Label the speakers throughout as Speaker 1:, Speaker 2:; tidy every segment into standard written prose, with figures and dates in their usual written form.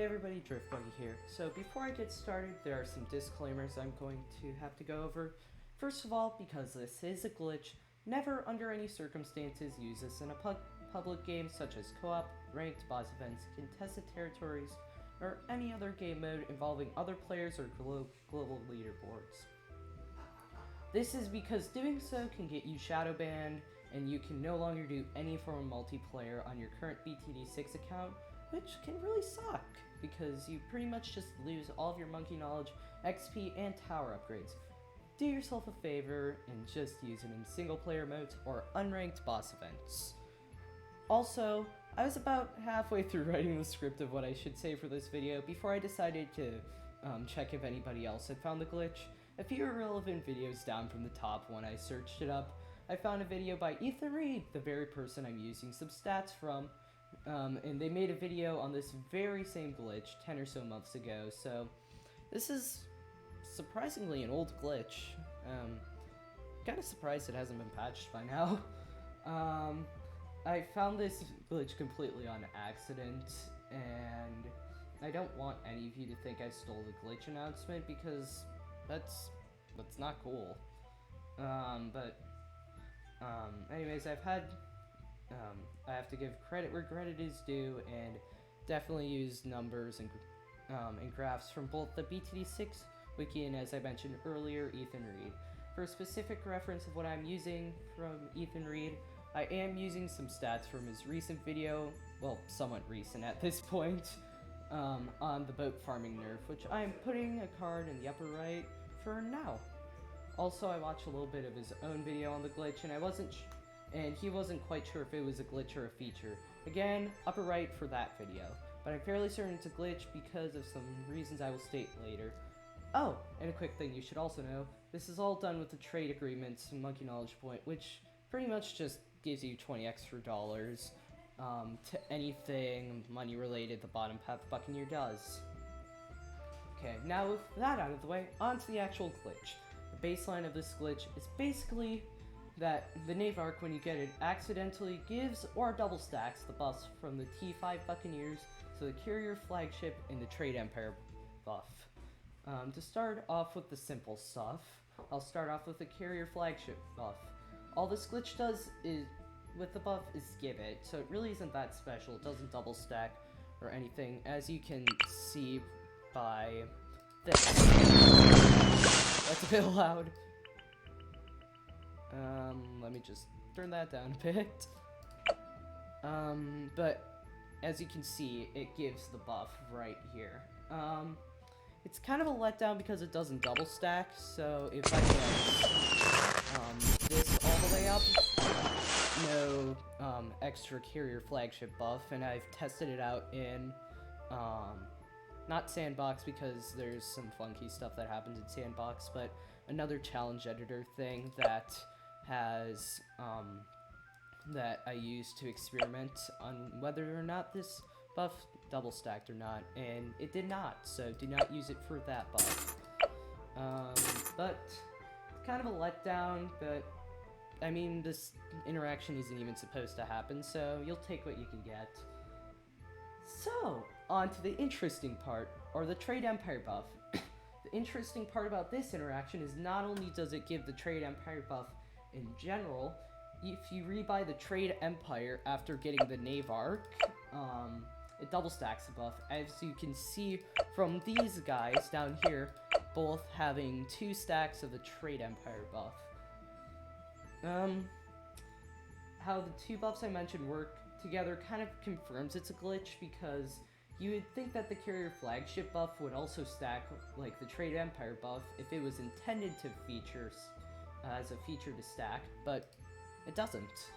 Speaker 1: Hey everybody, Driftbuggy here. So before I get started, there are some disclaimers I'm going to have to go over. First of all, because this is a glitch, never under any circumstances use this in a public game such as co-op, ranked boss events, contested territories, or any other game mode involving other players or global leaderboards. This is because doing so can get you shadow banned, and you can no longer do any form of multiplayer on your current BTD6 account, which can really suck, because you pretty much just lose all of your monkey knowledge, XP, and tower upgrades. Do yourself a favor and just use it in single player modes or unranked boss events. Also, I was about halfway through writing the script of what I should say for this video before I decided to check if anybody else had found the glitch. A few irrelevant videos down from the top when I searched it up, I found a video by Ethan Reed, the very person I'm using some stats from, and they made a video on this very same glitch 10 or so months ago, so this is surprisingly an old glitch. Kinda surprised it hasn't been patched by now. I found this glitch completely on accident, and I don't want any of you to think I stole the glitch announcement, because that's not cool. Anyways, I have to give credit where credit is due, and definitely use numbers and graphs from both the BTD6 wiki and, as I mentioned earlier, Ethan Reed. For a specific reference of what I'm using from Ethan Reed, I am using some stats from his recent video, well, somewhat recent at this point, on the boat farming nerf, which I'm putting a card in the upper right for now. Also, I watched a little bit of his own video on the glitch, and he wasn't quite sure if it was a glitch or a feature. Again, upper right for that video, but I'm fairly certain it's a glitch because of some reasons I will state later. Oh, and a quick thing you should also know, this is all done with the trade agreements and monkey knowledge point, which pretty much just gives you 20 extra dollars to anything money related the Bottom Path Buccaneer does. Okay, now with that out of the way, on to the actual glitch. The baseline of this glitch is basically that the Nave Arc, when you get it, accidentally gives or double stacks the buffs from the T5 Buccaneers to the Carrier Flagship and the Trade Empire buff. To start off with the simple stuff, I'll start off with the Carrier Flagship buff. All this glitch does is, with the buff, is give it, so it really isn't that special. It doesn't double stack or anything, as you can see by this. That's a bit loud. Let me just turn that down a bit. But as you can see, it gives the buff right here. It's kind of a letdown because it doesn't double stack, so if I get this all the way up, no extra Carrier Flagship buff, and I've tested it out in not Sandbox, because there's some funky stuff that happens in Sandbox, but another challenge editor thing that has that I use to experiment on whether or not this buff double stacked or not, and it did not, so do not use it for that buff. But it's kind of a letdown, but I mean, this interaction isn't even supposed to happen, so you'll take what you can get. So, on to the interesting part, or the Trade Empire buff. The interesting part about this interaction is not only does it give the Trade Empire buff in general, if you rebuy the Trade Empire after getting the Nave Arc, it double stacks the buff, as you can see from these guys down here, both having 2 stacks of the Trade Empire buff. How the 2 buffs I mentioned work together kind of confirms it's a glitch, because you would think that the Carrier Flagship buff would also stack like the Trade Empire buff if it was intended to feature as a feature to stack, but it doesn't.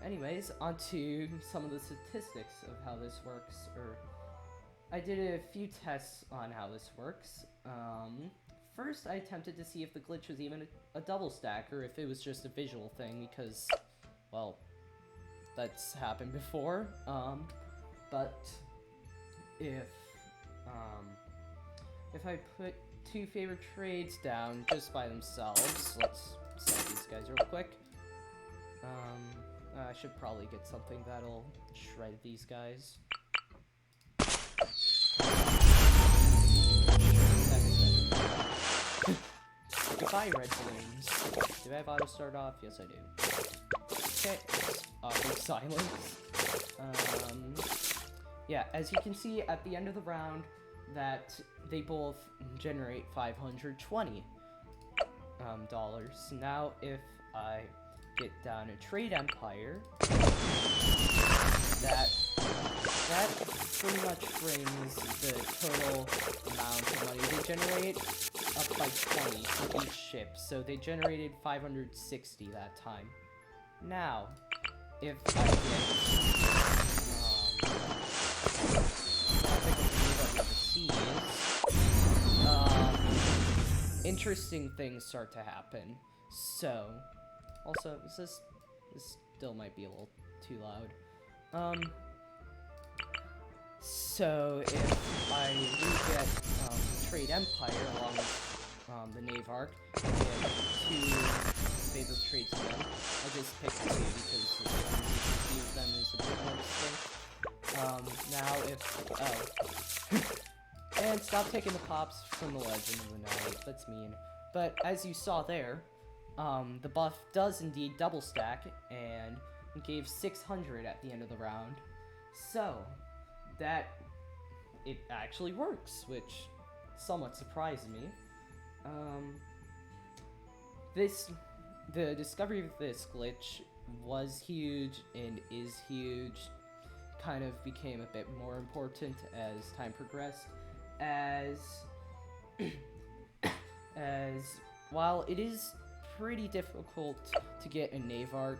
Speaker 1: Anyways, on to some of the statistics of how this works, or I did a few tests on how this works. First, I attempted to see if the glitch was even a double stack, or if it was just a visual thing, because, well, that's happened before. But if I put 2 favorite trades down just by themselves, let's sell these guys real quick. I should probably get something that'll shred these guys. Bye, red balloons. Do I have auto start off? Yes, I do. Okay, awkward silence. Yeah, as you can see at the end of the round, that they both generate $520 dollars. Now, if I get down a trade empire, that pretty much brings the total amount of money they generate up by 20 for each ship. So they generated 560 that time. Now, if I get interesting things start to happen. So, also, this still might be a little too loud. So if I get Trade Empire along with the Nave Arc, and get 2 favorite traits again. I just picked 2 because the use them is a bit more distinct. Now if and stop taking the pops from the Legend of the Night. That's mean. But as you saw there, the buff does indeed double stack and gave 600 at the end of the round. So that it actually works, which somewhat surprised me. The discovery of this glitch was huge and is huge, kind of became a bit more important as time progressed, as while it is pretty difficult to get a Nave Arc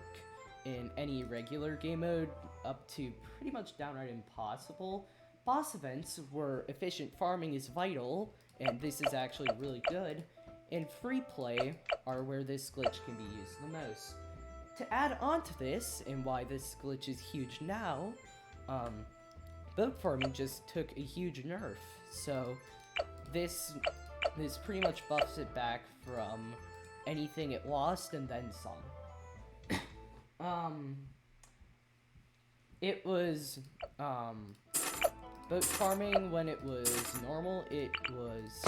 Speaker 1: in any regular game mode, up to pretty much downright impossible, boss events where efficient farming is vital, and this is actually really good, and free play are where this glitch can be used the most. To add on to this, and why this glitch is huge now, boat farming just took a huge nerf, so this pretty much buffs it back from anything it lost and then some. It was, boat farming when it was normal, when it was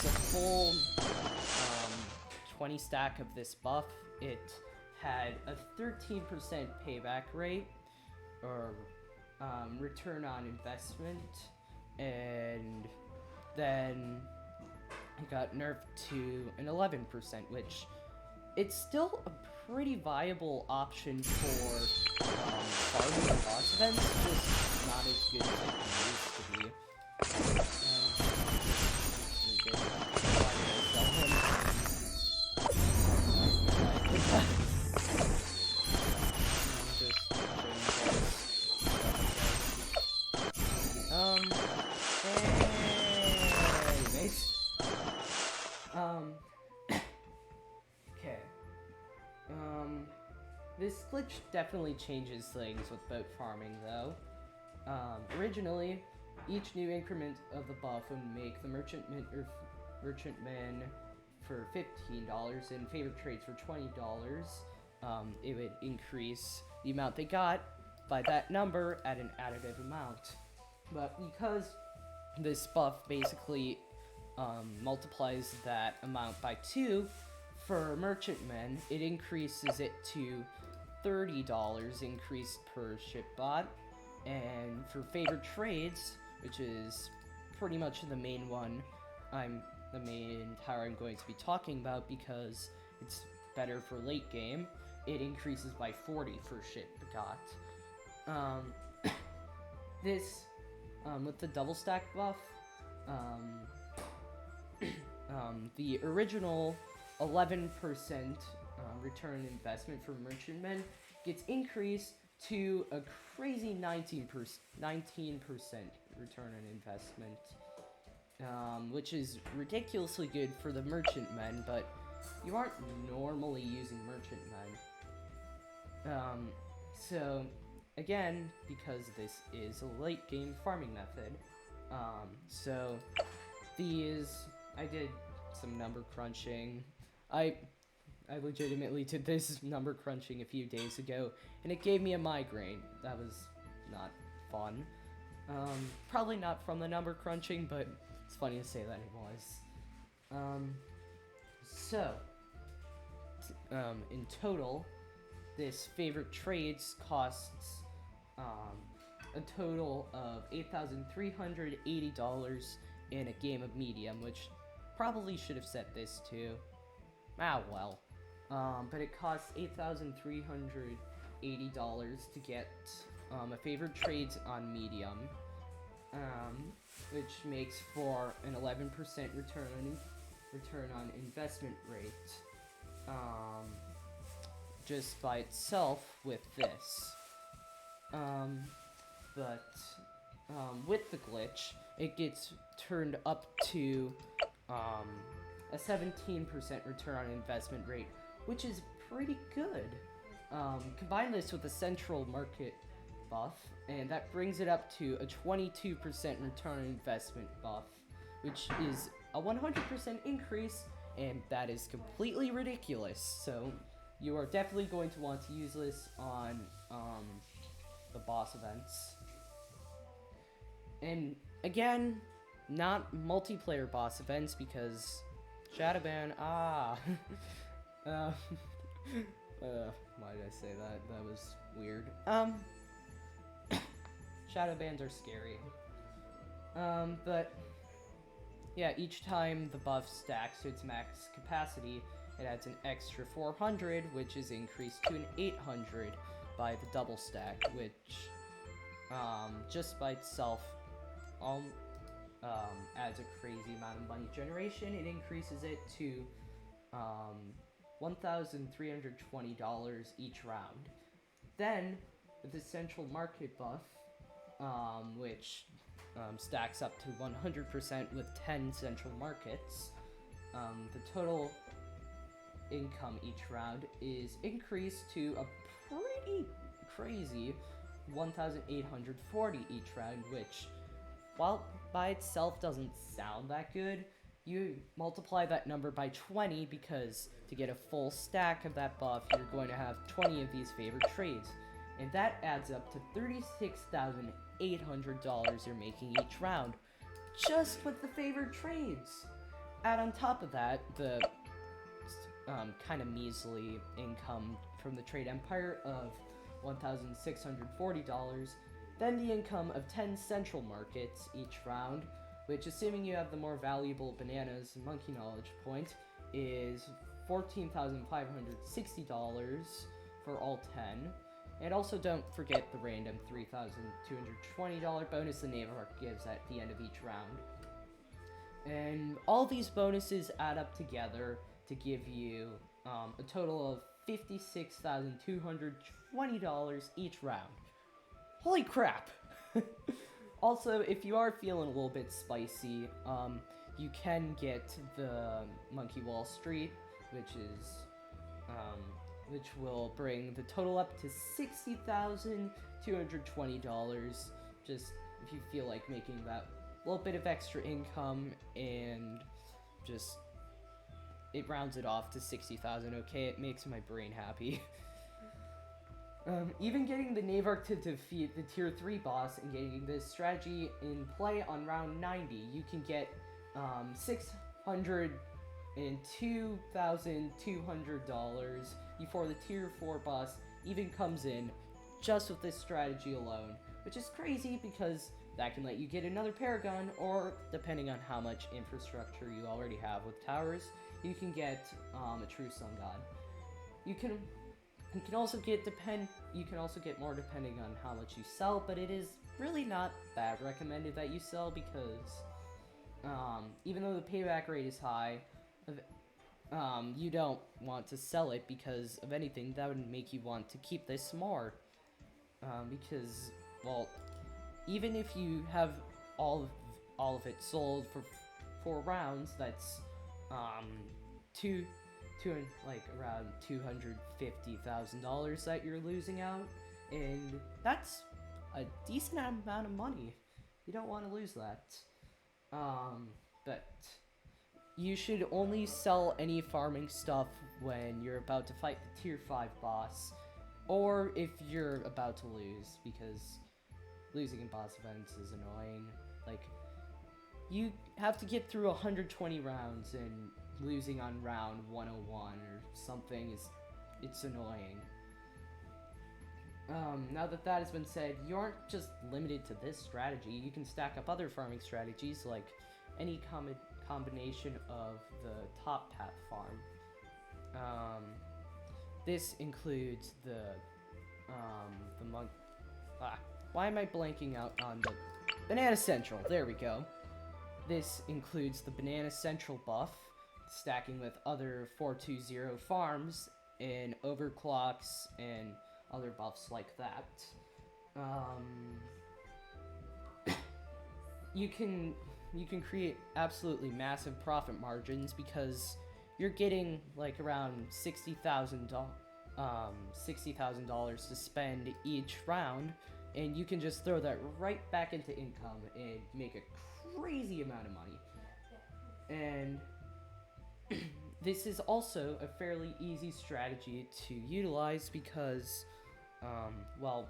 Speaker 1: a full, 20 stack of this buff, it had a 13% payback rate, or, return on investment, and then it got nerfed to an 11%, which it's still a pretty viable option for farming and boss events, just not as good as it used to be. This glitch definitely changes things with boat farming, though. Originally, each new increment of the buff would make the merchantman for $15 and favorite trades for $20. It would increase the amount they got by that number at an additive amount. But because this buff basically multiplies that amount by 2, for merchantmen, it increases it to $30 increased per ship bot, and for favored trades, which is pretty much the main one, the main tower I'm going to be talking about because it's better for late game, it increases by 40 for ship got. This, with the double stack buff, the original 11% return investment for merchantmen gets increased to a crazy 19% return on investment, which is ridiculously good for the merchantmen, but you aren't normally using merchantmen. So again, because this is a late game farming method, so I did some number crunching. I legitimately did this number crunching a few days ago, and it gave me a migraine. That was not fun. Probably not from the number crunching, but it's funny to say that it was. So, in total, this favorite trades costs a total of $8,380 in a game of medium, which probably should have set this to. Well. But it costs $8,380 to get a favorite trades on medium, which makes for an 11% return on investment rate. Just by itself with this. But with the glitch, it gets turned up to a 17% return on investment rate, which is pretty good. Combine this with the central market buff, and that brings it up to a 22% return on investment buff, which is a 100% increase, and that is completely ridiculous. So you are definitely going to want to use this on the boss events. And again, not multiplayer boss events because Shadowban, why did I say that? That was weird. Shadowbans are scary. But yeah, each time the buff stacks to its max capacity, it adds an extra 400, which is increased to an 800 by the double stack, which just by itself adds a crazy amount of money generation. It increases it to $1,320 each round. Then, with the central market buff, which stacks up to 100% with 10 central markets, the total income each round is increased to a pretty crazy 1,840 each round, which, while by itself doesn't sound that good, you multiply that number by 20 because to get a full stack of that buff, you're going to have 20 of these favorite trades. And that adds up to $36,800 you're making each round, just with the favorite trades. Add on top of that, the kind of measly income from the Trade Empire of $1,640, then the income of 10 central markets each round, which, assuming you have the more valuable bananas and monkey knowledge point, is $14,560 for all 10. And also don't forget the random $3,220 bonus the Navarre gives at the end of each round. And all these bonuses add up together to give you a total of $56,220 each round. Holy crap! Also, if you are feeling a little bit spicy, you can get the Monkey Wall Street, which will bring the total up to $60,220. Just if you feel like making that little bit of extra income, and just it rounds it off to 60,000. Okay, it makes my brain happy. Even getting the Navarre to defeat the tier 3 boss and getting this strategy in play on round 90, you can get $602,200 before the tier 4 boss even comes in, just with this strategy alone, which is crazy because that can let you get another Paragon, or depending on how much infrastructure you already have with towers, you can get a true Sun God. You can also get more depending on how much you sell, but it is really not that recommended that you sell because even though the payback rate is high, you don't want to sell it because of anything that would make you want to keep this more. Because, well, even if you have all of it sold for 4 rounds, that's around $250,000 that you're losing out, and that's a decent amount of money. You don't want to lose that. But you should only sell any farming stuff when you're about to fight the tier 5 boss, or if you're about to lose, because losing in boss events is annoying. Like, you have to get through 120 rounds, and losing on round 101 or something it's annoying. Now that that has been said, you aren't just limited to this strategy. You can stack up other farming strategies like any combination of the top path farm. This includes the monk. Why am I blanking out on the Banana Central? There we go. This includes the Banana Central buff, stacking with other 420 farms and overclocks and other buffs like that. You can create absolutely massive profit margins because you're getting like around $60,000 to spend each round, and you can just throw that right back into income and make a crazy amount of money. And this is also a fairly easy strategy to utilize because, well,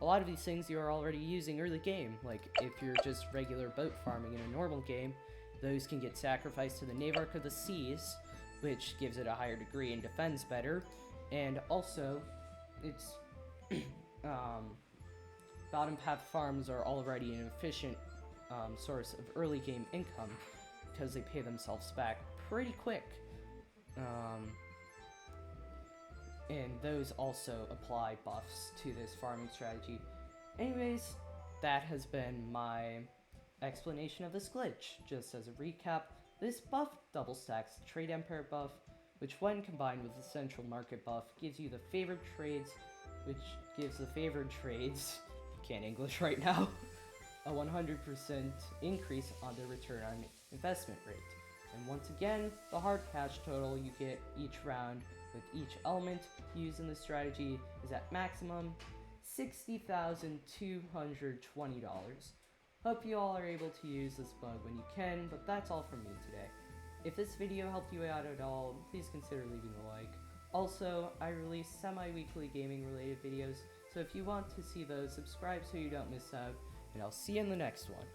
Speaker 1: a lot of these things you are already using early game. Like, if you're just regular boat farming in a normal game, those can get sacrificed to the Navarch of the Seas, which gives it a higher degree and defends better. And also, it's, bottom path farms are already an efficient source of early game income because they pay themselves back pretty quick. And those also apply buffs to this farming strategy. Anyways, that has been my explanation of this glitch. Just as a recap, this buff double stacks the Trade Empire buff, which when combined with the Central Market buff gives you the favored trades, which gives the favored trades, can't English right now, a 100% increase on their return on investment rate. And once again, the hard cash total you get each round with each element used in the strategy is at maximum $60,220. Hope you all are able to use this bug when you can, but that's all from me today. If this video helped you out at all, please consider leaving a like. Also, I release semi-weekly gaming related videos, so if you want to see those, subscribe so you don't miss out, and I'll see you in the next one.